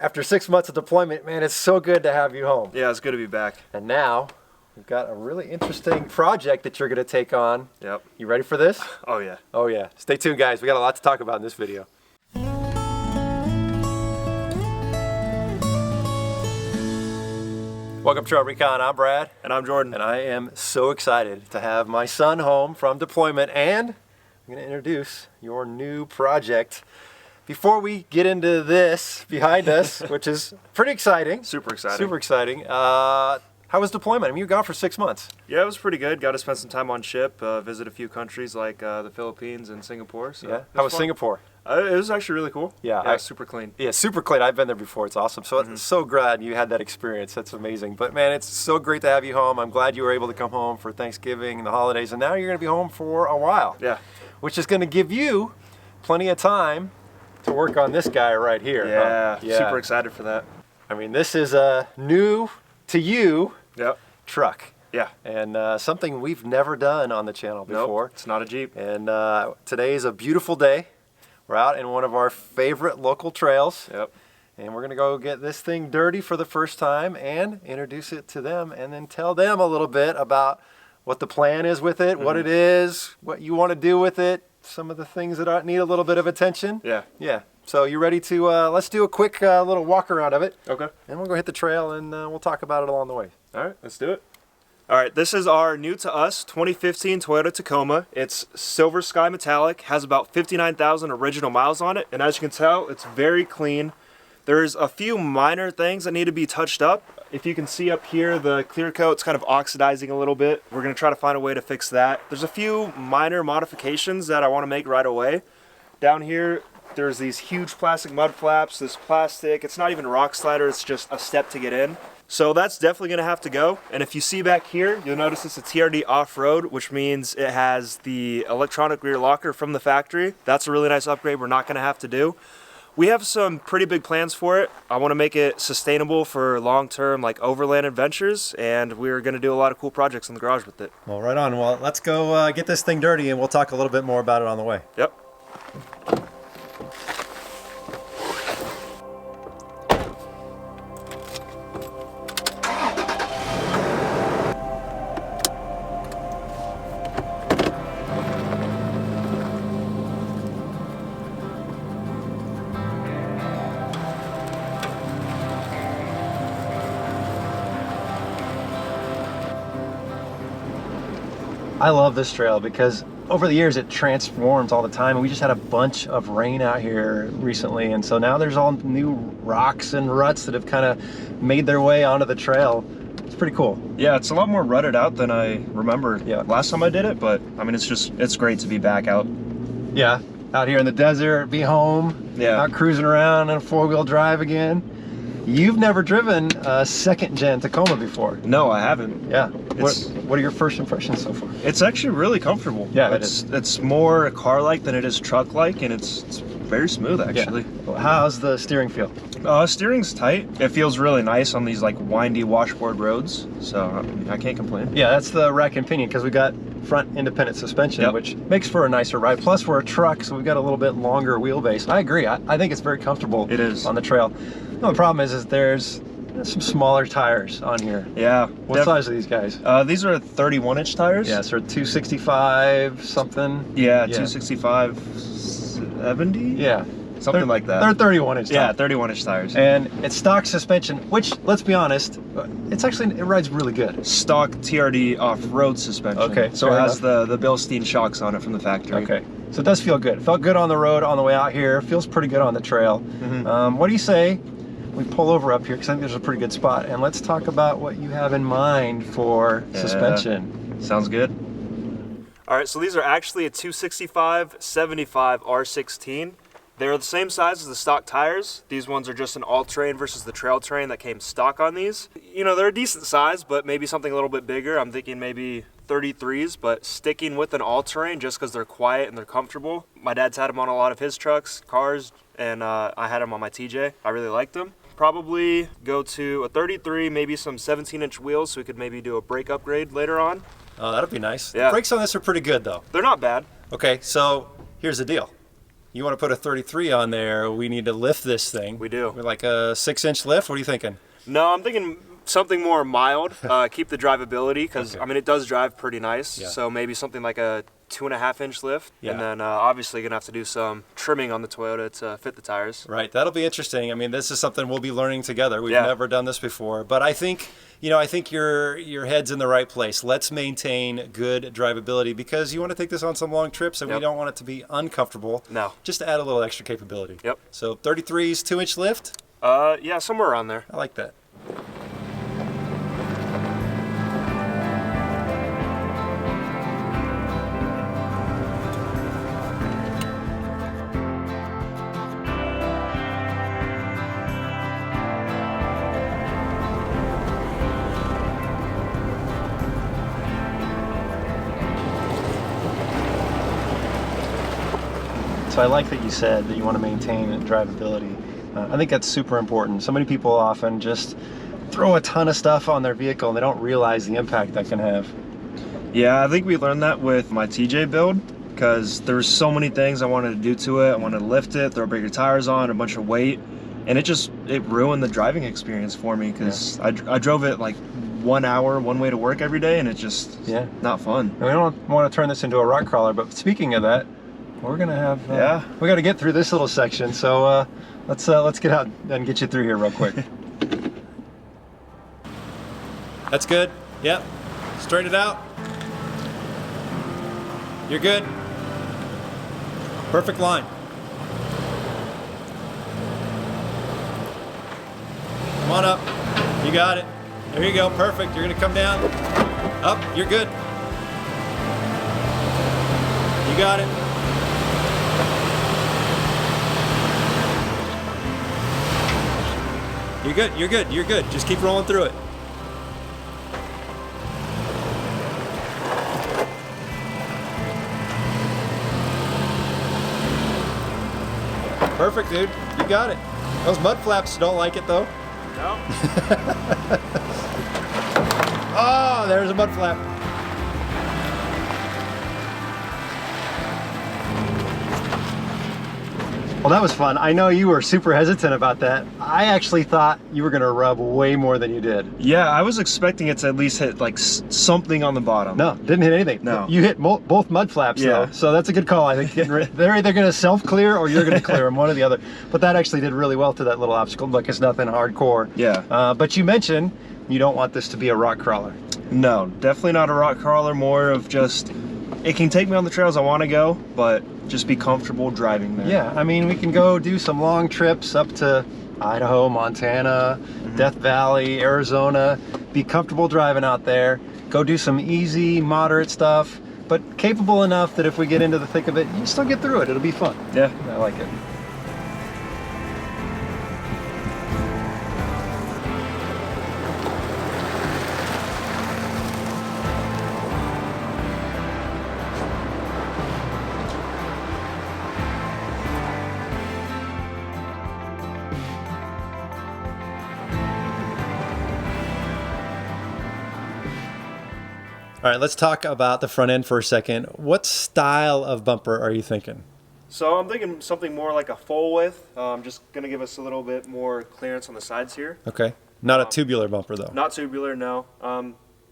After 6 months of deployment, man, it's so good to have you home. Yeah, it's good to be back. And now, we've got a really interesting project that you're going to take on. Yep. You ready for this? Oh, yeah. Oh, yeah. Stay tuned, guys. We got a lot to talk about in this video. Welcome to TrailRecon. I'm Brad. And I'm Jordan. And I am so excited to have my son home from deployment, and I'm going to introduce your new project. Before we get into this behind us, which is pretty exciting. Super exciting. Super exciting. How was deployment? I mean, you were gone for 6 months. Yeah, it was pretty good. Got to spend some time on ship, visit a few countries like the Philippines and Singapore. So Yeah. How was Singapore? It was actually really cool. Yeah, super clean. Yeah, super clean. I've been there before. It's awesome. So I'm so glad you had that experience. That's amazing. But man, it's so great to have you home. I'm glad you were able to come home for Thanksgiving and the holidays, and now you're going to be home for a while. Yeah. Which is going to give you plenty of time to work on this guy right here. Yeah, Yeah. super excited for that. I mean, this is a new to you Yep. truck. Yeah. And something we've never done on the channel before. Nope, it's not a Jeep. And today is a beautiful day. We're out in one of our favorite local trails. Yep. And we're going to go get this thing dirty for the first time and introduce it to them, and then tell them a little bit about what the plan is with it, what it is, what you want to do with it, some of the things that need a little bit of attention. Yeah. Yeah. So you ready to, let's do a quick little walk around of it. Okay. And we'll go hit the trail, and we'll talk about it along the way. All right, let's do it. All right, this is our new to us 2015 Toyota Tacoma. It's silver sky metallic, has about 59,000 original miles on it, and as you can tell, it's very clean. There's a few minor things that need to be touched up. If you can see up here, the clear coat's kind of oxidizing a little bit. We're gonna try to find a way to fix that. There's a few minor modifications that I wanna make right away. Down here, there's these huge plastic mud flaps, this plastic, it's not even a rock slider, it's just a step to get in. So that's definitely gonna have to go. And if you see back here, you'll notice it's a TRD Offroad, which means it has the electronic rear locker from the factory. That's a really nice upgrade we're not gonna have to do. We have some pretty big plans for it. I wanna make it sustainable for long-term like overland adventures, and we're gonna do a lot of cool projects in the garage with it. Well, right on. Well, let's go get this thing dirty, and we'll talk a little bit more about it on the way. Yep. I love this trail because over the years it transforms all the time, and we just had a bunch of rain out here recently, and so now there's all new rocks and ruts that have kind of made their way onto the trail. It's pretty cool. Yeah, it's a lot more rutted out than I remember last time I did it, but I mean, it's great to be back out. Yeah, out here in the desert, be home, out cruising around in a four-wheel drive again. You've never driven a second-gen Tacoma before. No, I haven't. Yeah. What are your first impressions so far? It's actually really comfortable. Yeah, it's more car-like than it is truck-like, and it's very smooth actually. Yeah. How's the steering feel? Steering's tight. It feels really nice on these like windy washboard roads, so I can't complain. Yeah, that's the rack and pinion, because we got front independent suspension, which makes for a nicer ride. Plus, we're a truck, so we've got a little bit longer wheelbase. I agree. I think it's very comfortable. It is. On the trail. No, the problem is there's some smaller tires on here. Yeah. What size are these guys? These are 31-inch tires. Yeah, so 265 something. Yeah, 265, 70. Yeah. Something like that. They're 31-inch tires. Yeah, 31-inch tires. And it's stock suspension, which, let's be honest, it rides really good. Stock TRD off-road suspension. Okay. So it has the Bilstein shocks on it from the factory. Okay. So it does feel good. It felt good on the road on the way out here. Feels pretty good on the trail. What do you say we pull over up here, because I think there's a pretty good spot, and let's talk about what you have in mind for suspension. Sounds good. All right, so these are actually a 265/75 R16. They're the same size as the stock tires. These ones are just an all-terrain versus the trail terrain that came stock on these. You know, they're a decent size, but maybe something a little bit bigger. I'm thinking maybe 33s, but sticking with an all-terrain just because they're quiet and they're comfortable. My dad's had them on a lot of his trucks, cars, and I had them on my TJ. I really liked them. Probably go to a 33, maybe some 17-inch wheels, so we could maybe do a brake upgrade later on. Oh, that'd be nice. Yeah. The brakes on this are pretty good, though. They're not bad. Okay, so here's the deal. you want to put a 33 on there, we need to lift this thing. We do. With like a 6-inch lift. What are you thinking? No, I'm thinking something more mild. Keep the drivability because Okay. I mean it does drive pretty nice. Yeah. So maybe something like a 2.5-inch lift, Yeah. and then obviously gonna have to do some trimming on the Toyota to fit the tires. Right, that'll be interesting. I mean, this is something we'll be learning together. We've Yeah. never done this before, but I think, I think your head's in the right place. Let's maintain good drivability because you want to take this on some long trips, and we Yep. don't want it to be uncomfortable. No. Just to add a little extra capability. Yep. So 33's 2-inch lift. Yeah, somewhere around there. I like that. So I like that you said that you want to maintain drivability. I think that's super important. So many people often just throw a ton of stuff on their vehicle and they don't realize the impact that can have. Yeah, I think we learned that with my TJ build because there's so many things I wanted to do to it. I wanted to lift it, throw bigger tires on, a bunch of weight, and it ruined the driving experience for me because I drove it like 1 hour one way to work every day, and it's just not fun. And we don't want to turn this into a rock crawler, but speaking of that, we're gonna have we got to get through this little section. So let's get out and get you through here real quick. That's good. Yep. Straighten it out. You're good. Perfect line. Come on up. You got it. There you go. Perfect. You're gonna come down. Up. You're good. You got it. You're good. You're good. You're good. Just keep rolling through it. Perfect, dude. You got it. Those mud flaps don't like it, though. No. Oh, there's a mud flap. Well, that was fun. I know you were super hesitant about that. I actually thought you were going to rub way more than you did. Yeah, I was expecting it to at least hit like something on the bottom. No, didn't hit anything. No. You hit both mud flaps, though. So that's a good call. I think they're either going to self-clear or you're going to clear them, one or the other. But that actually did really well to that little obstacle. Look, it's nothing hardcore. Yeah. But you mentioned you don't want this to be a rock crawler. No, definitely not a rock crawler. More of just, it can take me on the trails I want to go, but just be comfortable driving there. Yeah, I mean, we can go do some long trips up to Idaho, Montana, Death Valley, Arizona. Be comfortable driving out there. Go do some easy, moderate stuff, but capable enough that if we get into the thick of it, you can still get through it. It'll be fun. Yeah. I like it. All right, let's talk about the front end for a second. What style of bumper are you thinking? So I'm thinking something more like a full width. Just gonna give us a little bit more clearance on the sides here. Okay. Not a tubular bumper, though. Not tubular, no.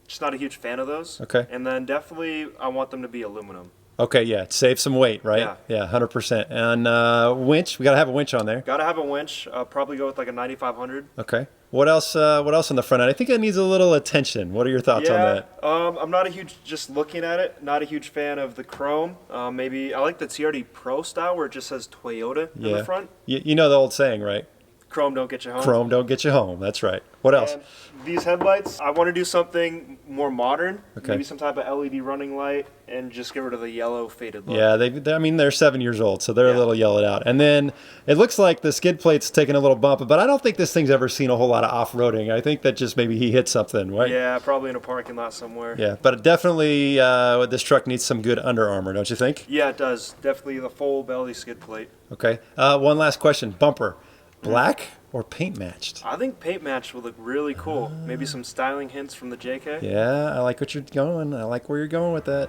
Just not a huge fan of those. Okay. And then definitely I want them to be aluminum. Okay, yeah, save some weight, right? Yeah, 100%. And winch, we got to have a winch on there. Gotta have a winch. Probably go with like a 9500. Okay. What else on the front end? I think it needs a little attention. What are your thoughts on that? I'm not a huge, just looking at it, not a huge fan of the chrome. Maybe I like the TRD Pro style where it just says Toyota in the front. You know the old saying, right? Chrome don't get you home. Chrome don't get you home. That's right. What else? And these headlights, I want to do something more modern. Okay. Maybe some type of LED running light and just get rid of the yellow faded look. Yeah, they're 7 years old, so they're a little yellowed out. And then it looks like the skid plate's taking a little bump, but I don't think this thing's ever seen a whole lot of off-roading. I think that just maybe he hit something, right? Yeah, probably in a parking lot somewhere. Yeah, but it definitely, this truck needs some good Under Armour, don't you think? Yeah, it does. Definitely the full belly skid plate. Okay. One last question. Bumper, black or paint matched? I think paint match would look really cool. Maybe some styling hints from the JK. Yeah, I like what you're going. I like where you're going with that.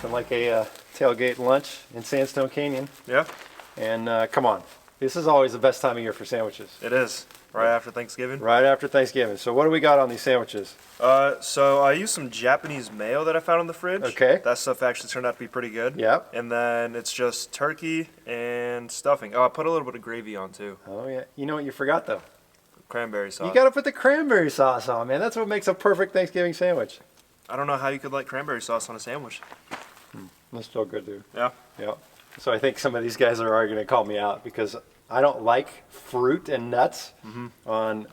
nothing like a tailgate lunch in Sandstone Canyon. Yeah, And come on, this is always the best time of year for sandwiches. it is. Right after Thanksgiving. Right after Thanksgiving. So what do we got on these sandwiches? So I used some Japanese mayo that I found in the fridge. Okay. That stuff actually turned out to be pretty good. Yep. And then it's just turkey and stuffing. Oh, I put a little bit of gravy on too. Oh yeah. You know what you forgot though? Cranberry sauce. You got to put the cranberry sauce on, man. That's what makes a perfect Thanksgiving sandwich. I don't know how you could like cranberry sauce on a sandwich. That's still good, dude. Yeah. Yeah. So I think some of these guys are going to call me out because I don't like fruit and nuts on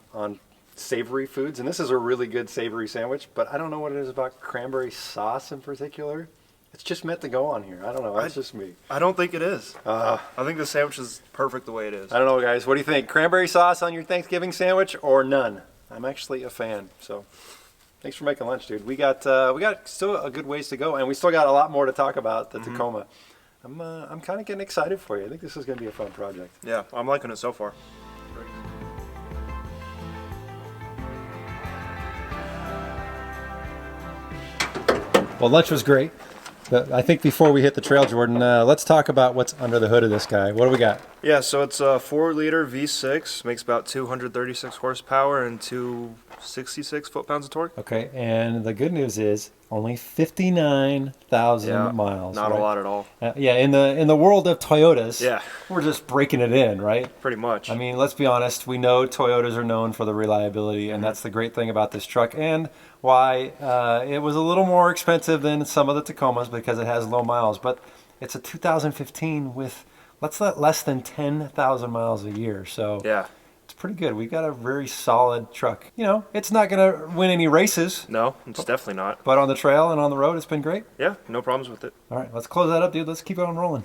savory foods, and this is a really good savory sandwich. But I don't know what it is about cranberry sauce in particular. It's just meant to go on here. I don't know. That's just me. I don't think it is. I think the sandwich is perfect the way it is. I don't know, guys. What do you think? Cranberry sauce on your Thanksgiving sandwich or none? I'm actually a fan. So thanks for making lunch, dude. We got still a good ways to go, and we still got a lot more to talk about the Tacoma. I'm kind of getting excited for you. I think this is going to be a fun project. Yeah, I'm liking it so far. Well, lunch was great. But I think before we hit the trail, Jordan, let's talk about what's under the hood of this guy. What do we got? Yeah, so it's a 4-liter V6, makes about 236 horsepower and 266 foot-pounds of torque. Okay, and the good news is only 59,000 miles. Not right? a lot at all. Yeah, in the world of Toyotas, Yeah. we're just breaking it in, right? Pretty much. I mean, let's be honest. We know Toyotas are known for the reliability, and that's the great thing about this truck, and why it was a little more expensive than some of the Tacomas because it has low miles. But it's a 2015 with less than 10,000 miles a year. So yeah. it's pretty good. We've got a very solid truck. You know, it's not going to win any races. No, it's definitely not. But on the trail and on the road, it's been great. Yeah, no problems with it. All right, let's close that up, dude. Let's keep on rolling.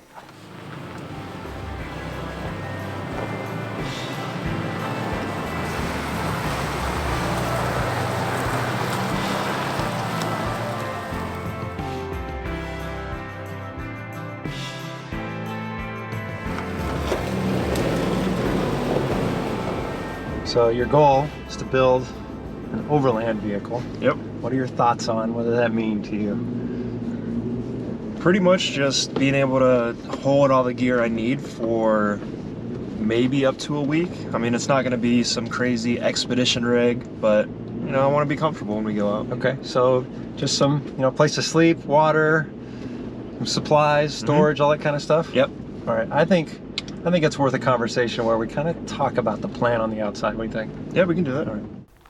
So your goal is to build an overland vehicle. Yep. What are your thoughts on what does that mean to you? Pretty much just being able to hold all the gear I need for maybe up to a week. I mean, it's not going to be some crazy expedition rig, but you know, I want to be comfortable when we go out. Okay, so just some, place to sleep, water, some supplies, storage, all that kind of stuff. Yep. All right, I think it's worth a conversation where we kind of talk about the plan on the outside. What do you think? Yeah, we can do that. All right.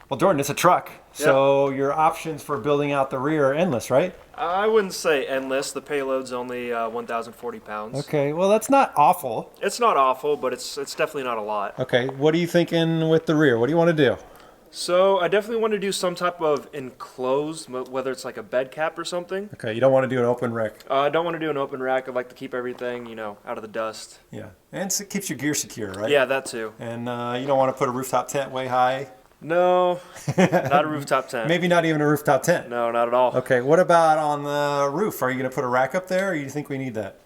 Well, Jordan, it's a truck, so your options for building out the rear are endless, right? I wouldn't say endless. The payload's only 1,040 pounds. Okay, well, that's not awful. It's not awful, but it's definitely not a lot. Okay, what are you thinking with the rear? What do you want to do? So I definitely want to do some type of enclosed, whether it's like a bed cap or something. Okay, you don't want to do an open rack. I don't want to do an open rack. I'd like to keep everything, out of the dust. Yeah, and it keeps your gear secure, right? Yeah, that too. And you don't want to put a rooftop tent way high. No, not a rooftop tent. Maybe not even a rooftop tent. No, not at all. Okay, what about on the roof? Are you going to put a rack up there, or do you think we need that?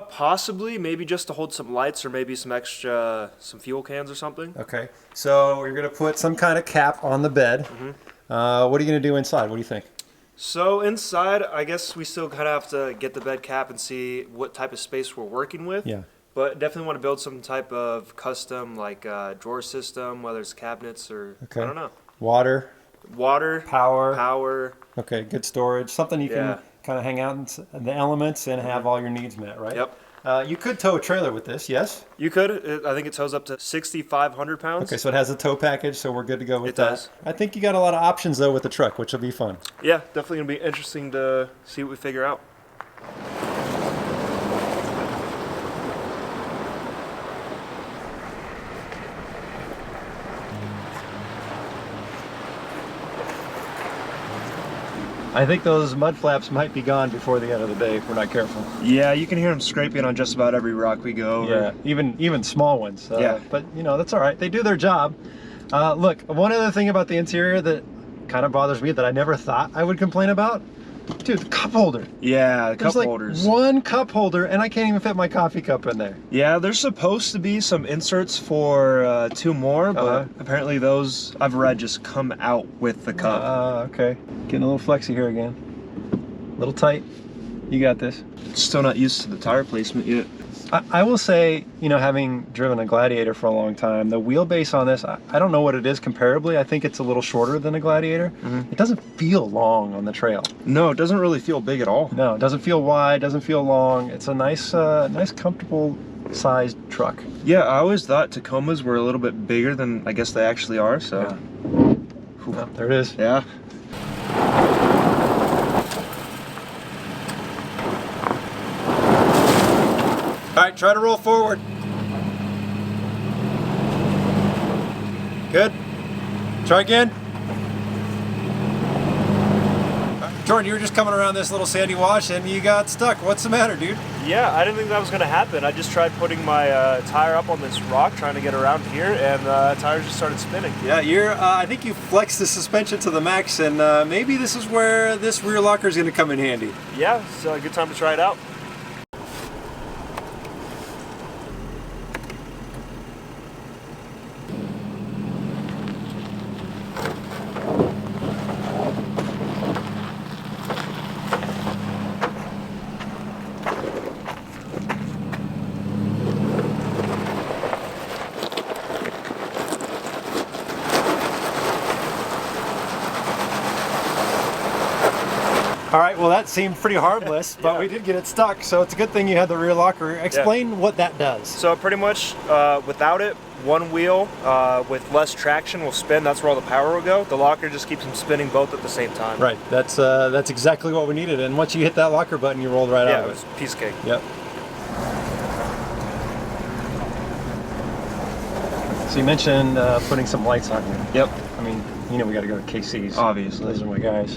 Possibly, maybe just to hold some lights or maybe some extra, some fuel cans or something. Okay, so you're going to put some kind of cap on the bed. What are you going to do inside? What do you think? So inside, I guess we still kind of have to get the bed cap and see what type of space we're working with. Yeah. But definitely want to build some type of custom, like drawer system, whether it's cabinets or, Okay. I don't know. Water, Power. Okay, good storage. Something you can kind of hang out in the elements and have all your needs met, right? Yep. You could tow a trailer with this, yes? You could. I think it tows up to 6,500 pounds. Okay, so it has a tow package, so we're good to go with that. It does. I think you got a lot of options, though, with the truck, which will be fun. Yeah, definitely going to be interesting to see what we figure out. I think those mud flaps might be gone before the end of the day if we're not careful. Yeah, you can hear them scraping on just about every rock we go over. Yeah, even small ones. Yeah. But, that's all right. They do their job. Look, one other thing about the interior that kind of bothers me that I never thought I would complain about. Dude, the cup holder. Yeah, the There's cup holders. One cup holder, and I can't even fit my coffee cup in there. Yeah, there's supposed to be some inserts for 2 more, but apparently those, I've read, just come out with the cup. Okay. Getting a little flexy here again. A little tight. You got this. Still not used to the tire placement yet. I will say, you know, having driven a Gladiator for a long time, the wheelbase on this, I don't know what it is comparably. I think it's a little shorter than a Gladiator. It doesn't feel long on the trail. No, it doesn't really feel big at all. No, it doesn't feel wide, doesn't feel long. It's a nice, nice comfortable sized truck. Yeah, I always thought Tacomas were a little bit bigger than I guess they actually are, so. Yeah. Oh, there it is. Yeah. All right, try to roll forward. Good. Try again. Jordan, you were just coming around this little sandy wash and you got stuck. What's the matter, dude? Yeah, I didn't think that was going to happen. I just tried putting my tire up on this rock, trying to get around here, and the tire just started spinning. Yeah, I think you flexed the suspension to the max, and maybe this is where this rear locker is going to come in handy. Yeah, it's a good time to try it out. All right, well that seemed pretty harmless, but Yeah. we did get it stuck, so it's a good thing you had the rear locker. Explain what that does. So pretty much without it, one wheel with less traction will spin. That's where all the power will go. The locker just keeps them spinning both at the same time. Right, that's exactly what we needed, and once you hit that locker button, you rolled right Yeah, out it of was piece cake. Yep. So you mentioned putting some lights on here. Yep. I mean, you know we got to go to KC's. Obviously. Those are my guys.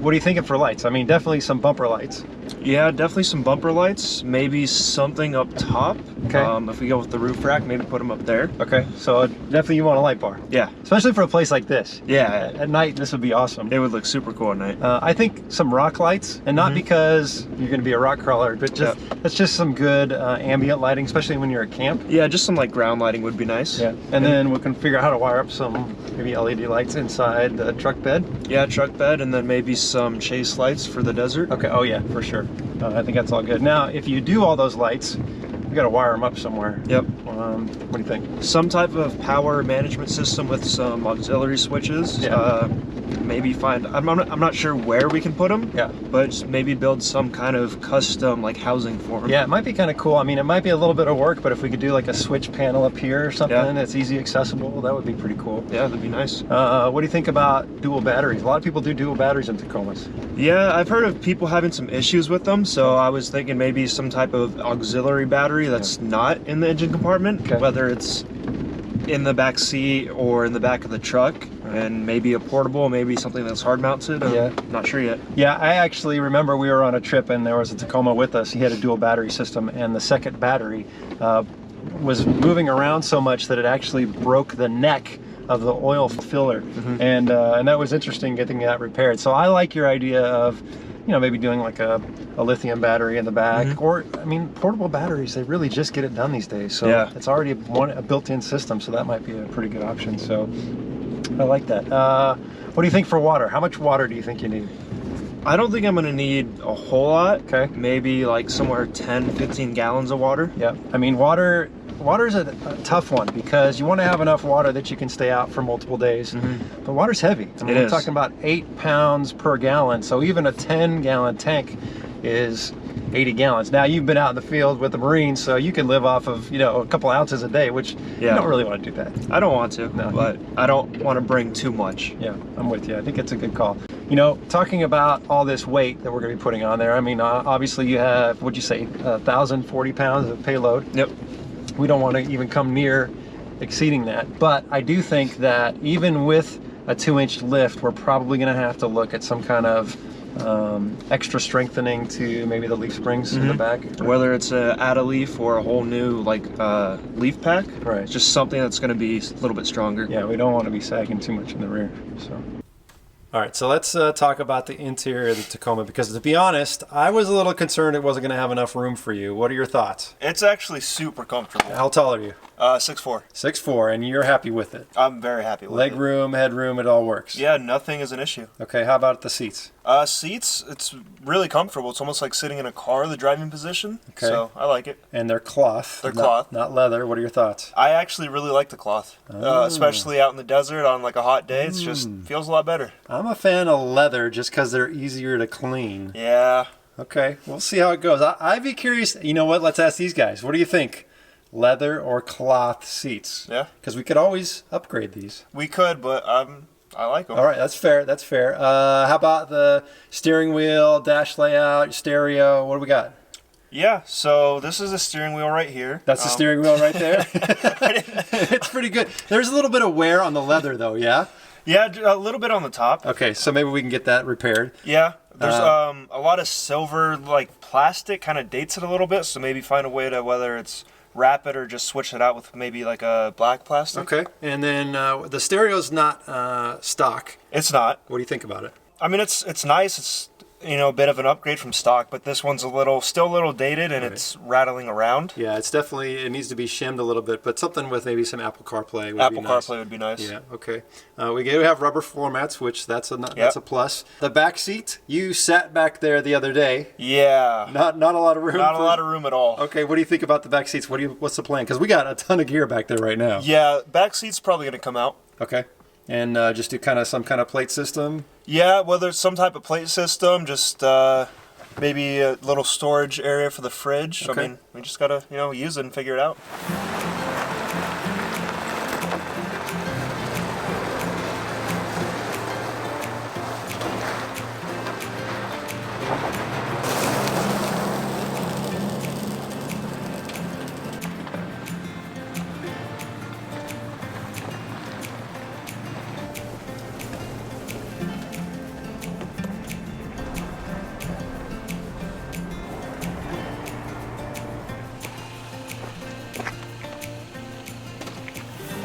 What are you thinking for lights? I mean, definitely some bumper lights. Yeah, definitely some bumper lights. Maybe something up top. Okay. If we go with the roof rack, maybe put them up there. Okay, so definitely you want a light bar. Yeah. Especially for a place like this. Yeah. At night, this would be awesome. It would look super cool at night. I think some rock lights, and not because you're going to be a rock crawler, but just that's just some good ambient lighting, especially when you're at camp. Yeah, just some like ground lighting would be nice. Yeah, and then we can figure out how to wire up some maybe LED lights inside the truck bed. Yeah, truck bed, and then maybe some chase lights for the desert. Okay, oh yeah, for sure. I think that's all good. Now, if you do all those lights, you got to wire them up somewhere. Yep. What do you think? Some type of power management system with some auxiliary switches. Yeah. Maybe find, I'm not sure where we can put them. Yeah. But just maybe build some kind of custom like housing for them. Yeah, it might be kind of cool. I mean, it might be a little bit of work, but if we could do like a switch panel up here or something that's easy accessible, that would be pretty cool. Yeah, that'd be nice. What do you think about dual batteries? A lot of people do dual batteries in Tacomas. Yeah, I've heard of people having some issues with them, so I was thinking maybe some type of auxiliary battery that's not in the engine compartment, whether it's in the back seat or in the back of the truck, and maybe a portable, maybe something that's hard mounted. Not sure yet. Yeah, I actually remember we were on a trip and there was a Tacoma with us. He had a dual battery system, and the second battery was moving around so much that it actually broke the neck of the oil filler, and that was interesting getting that repaired. So I like your idea of, you know, maybe doing like a lithium battery in the back, or I mean, portable batteries, they really just get it done these days. So it's already a built-in system, so that might be a pretty good option. So I like that. What do you think for water? How much water do you think you need? I don't think I'm gonna need a whole lot. Okay. Maybe like somewhere 10, 15 gallons of water. Yeah, I mean, water's a tough one because you want to have enough water that you can stay out for multiple days. But water's heavy. I mean, we're talking about 8 pounds per gallon. So even a 10-gallon tank is 80 gallons. Now, you've been out in the field with the Marines, so you can live off of, you know, a couple ounces a day, which you don't really want to do that. I don't want to, but I don't want to bring too much. Yeah, I'm with you. I think it's a good call. You know, talking about all this weight that we're going to be putting on there, I mean, obviously you have, what'd you say, 1,040 pounds of payload. Yep. We don't want to even come near exceeding that, but I do think that even with a 2-inch lift, we're probably going to have to look at some kind of extra strengthening to maybe the leaf springs in the back. Whether it's add a leaf or a whole new like leaf pack, Right. It's just something that's going to be a little bit stronger. Yeah, we don't want to be sagging too much in the rear. So. All right, so let's talk about the interior of the Tacoma, because to be honest, I was a little concerned it wasn't going to have enough room for you. What are your thoughts? It's actually super comfortable. How tall are you? 6'4". 6'4", and you're happy with it? I'm very happy with Leg it. room, headroom, it all works? Yeah, nothing is an issue. Okay, how about the seats? Seats, it's really comfortable. It's almost like sitting in a car, the driving position. Okay. So I like it. And they're cloth. They're cloth. Not leather. What are your thoughts? I actually really like the cloth, especially out in the desert on like a hot day. It's just feels a lot better. I'm a fan of leather just because they're easier to clean. Yeah. Okay, we'll see how it goes. I'd be curious. You know what? Let's ask these guys. What do you think? Leather or cloth seats? Yeah. Because we could always upgrade these. We could, but I like them. All right, that's fair. That's fair. How about the steering wheel, dash layout, stereo? What do we got? Yeah, so this is a steering wheel right here. That's the steering wheel right there? It's pretty good. There's a little bit of wear on the leather, though, yeah? Yeah, a little bit on the top. Okay, so maybe we can get that repaired. Yeah, there's a lot of silver, like plastic, kind of dates it a little bit, so maybe find a way to whether it's wrap it or just switch it out with maybe like a black plastic. Okay, and then the stereo's not stock. It's not. What do you think about it? I mean, it's nice. It's a bit of an upgrade from stock, but this one's still a little dated, and it's rattling around. Yeah, it needs to be shimmed a little bit, but something with maybe some Apple CarPlay would be nice. Apple CarPlay would be nice. Yeah, okay. We do have rubber floor mats, which that's a plus. The back seat, you sat back there the other day. Yeah. Not a lot of room. Not a lot of room at all. Okay, what do you think about the back seats? What's the plan? Because we got a ton of gear back there right now. Yeah, back seat's probably going to come out. Okay. And just do some kind of plate system? Yeah, whether it's some type of plate system, just maybe a little storage area for the fridge. Okay. I mean, we just got to, use it and figure it out.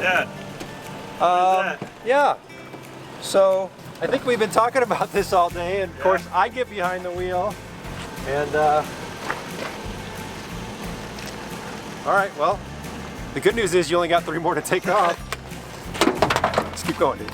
Dad, Yeah. So I think we've been talking about this all day, and of course I get behind the wheel. And all right, well, the good news is you only got 3 more to take off. Let's keep going, dude.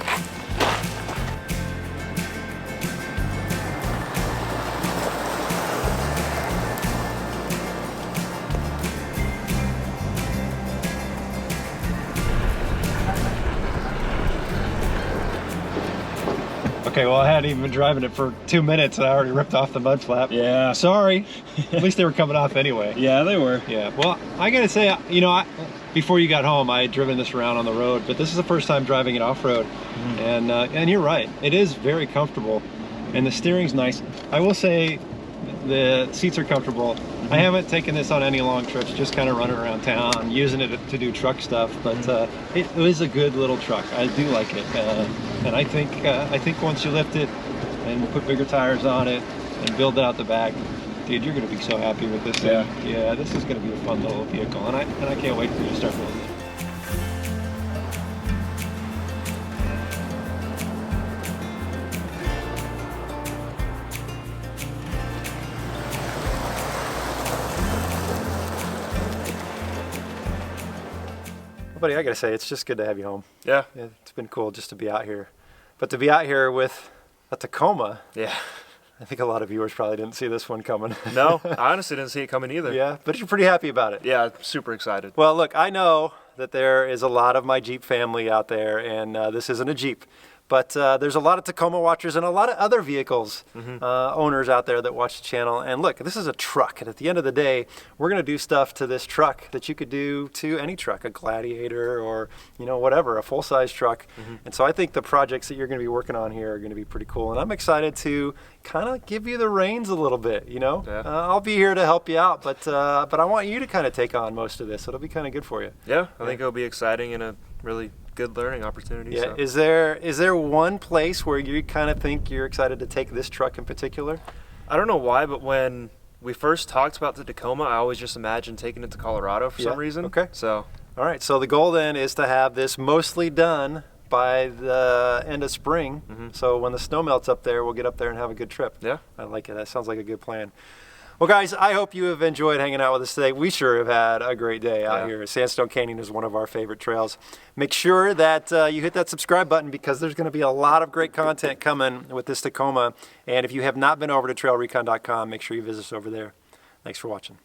Okay, well, I hadn't even been driving it for 2 minutes and I already ripped off the mud flap. Yeah. Sorry. At least they were coming off anyway. Yeah, they were. Yeah, well, I gotta say, before you got home, I had driven this around on the road, but this is the first time driving it off-road. And you're right, it is very comfortable, and the steering's nice. I will say the seats are comfortable. I haven't taken this on any long trips, just kind of running around town, using it to do truck stuff, but it is a good little truck. I do like it, and I think once you lift it and put bigger tires on it and build it out the back, dude, you're gonna be so happy with this thing. Yeah, this is gonna be a fun little vehicle, and I can't wait for you to start building it. Buddy, I gotta say, it's just good to have you home. Yeah. It's been cool just to be out here. But to be out here with a Tacoma, Yeah. I think a lot of viewers probably didn't see this one coming. No, I honestly didn't see it coming either. Yeah, but you're pretty happy about it. Yeah, super excited. Well, look, I know that there is a lot of my Jeep family out there, and this isn't a Jeep. But there's a lot of Tacoma watchers and a lot of other vehicles owners out there that watch the channel. And look, this is a truck. And at the end of the day, we're going to do stuff to this truck that you could do to any truck, a Gladiator or, whatever, a full-size truck. And so I think the projects that you're going to be working on here are going to be pretty cool. And I'm excited to kind of give you the reins a little bit, Yeah. I'll be here to help you out, but I want you to kind of take on most of this. It'll be kind of good for you. Yeah, I think it'll be exciting and a really good learning opportunity. Yeah. So. Is there one place where you kind of think you're excited to take this truck in particular? I don't know why, but when we first talked about the Tacoma, I always just imagined taking it to Colorado for some reason. Okay. So. All right. So the goal then is to have this mostly done by the end of spring. So when the snow melts up there, we'll get up there and have a good trip. Yeah. I like it. That sounds like a good plan. Well, guys, I hope you have enjoyed hanging out with us today. We sure have had a great day out here. Sandstone Canyon is one of our favorite trails. Make sure that you hit that subscribe button because there's going to be a lot of great content coming with this Tacoma. And if you have not been over to TrailRecon.com, make sure you visit us over there. Thanks for watching.